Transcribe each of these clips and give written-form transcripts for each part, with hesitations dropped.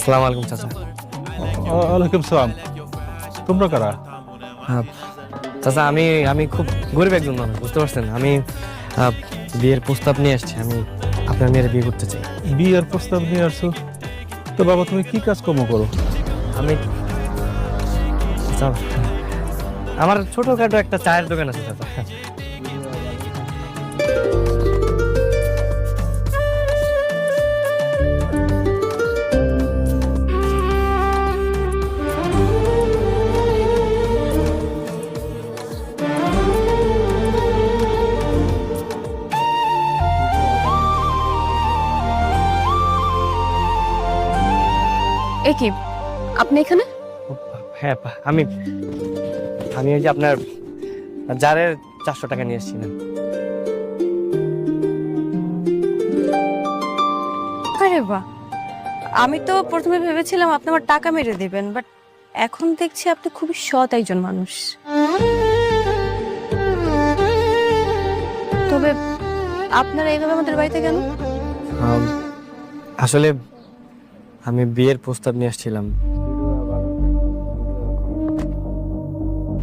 আসসালামু আলাইকুম চাচা। ওয়ালাইকুম সালাম। তোমরা কারা? হ্যাঁ, চাচা আমি খুব গরিব একজন মানুষ, বুঝতে পারছেন? আমি বিয়ের প্রস্তাব নিয়ে আসছি। আমি আপনার মেয়ের বিয়ে করতে চাই। বিয়ের প্রস্তাব নিয়ে আসছো? তো বাবা তুমি কি কাজকর্ম করো? আমি চাচা, আমার ছোটখাটো একটা চায়ের দোকান আছে চাচা। এ কি আপনি এখানে? হ্যাঁ, আমি আমি ওই যে আপনার জারের 400 টাকা নিয়ে এসেছিলাম। আরে বাহ, আমি তো প্রথমে ভেবেছিলাম আপনি আমার টাকা মেরে দিবেন, বাট এখন দেখছি আপনি খুবই সৎ একজন মানুষ। তবে আপনারা এইভাবে আমাদের বাড়িতে কেন? আসলে আমি বিয়ের প্রস্তাব নিয়ে আসছিলাম।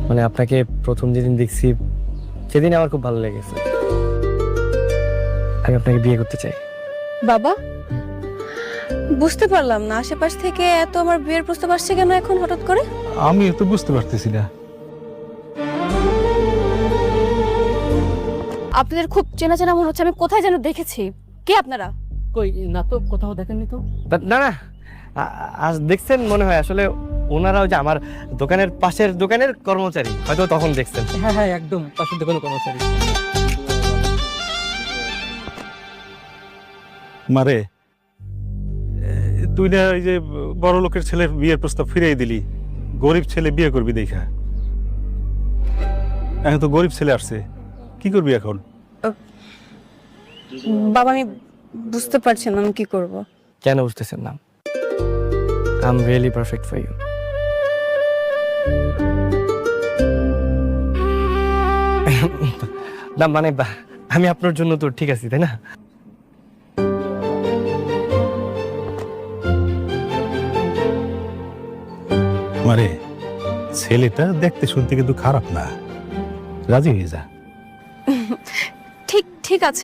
মানে আপনাকে প্রথম যেদিন দেখছি সেদিন আমার খুব ভালো লেগেছে। আমি আপনাকে বিয়ে করতে চাই। বাবা, বুঝতে পারলাম না, আশেপাশ থেকে এত আমার বিয়ের প্রস্তাব আসছে কেন এখন হঠাৎ করে? আমি তো বুঝতে পারতেছি না। আপনাদের খুব চেনা চেনা মনে হচ্ছে, আমি কোথায় যেন দেখেছি। কে আপনারা? কই না তো, কোথাও দেখেননি তো। না না, আজ দেখছেন মনে হয়। আসলে ওনারাও যে আমার দোকানের পাশের দোকানের কর্মচারী, হয়তো তখন দেখছেন। হ্যাঁ হ্যাঁ, একদম পাশের দোকানে কর্মচারী। মারে, তুই না ওই যে বড় লোকের ছেলের বিয়ের প্রস্তাব ফিরিয়ে দিলি, গরিব ছেলে বিয়ে করবি দেখা। এখন তো গরিব ছেলে আসছে, কি করবি এখন? বাবা, আমি বুঝতে পারছি না আমি কি করব। কেন বুঝতেছেন না? I am really perfect for you. না মানে আমি আপনার জন্য তো ঠিক আছি, তাই না? মারে, ছেলেটা দেখতে শুনতে কিন্তু খারাপ না, রাজি হয়ে যা। ঠিক ঠিক আছে।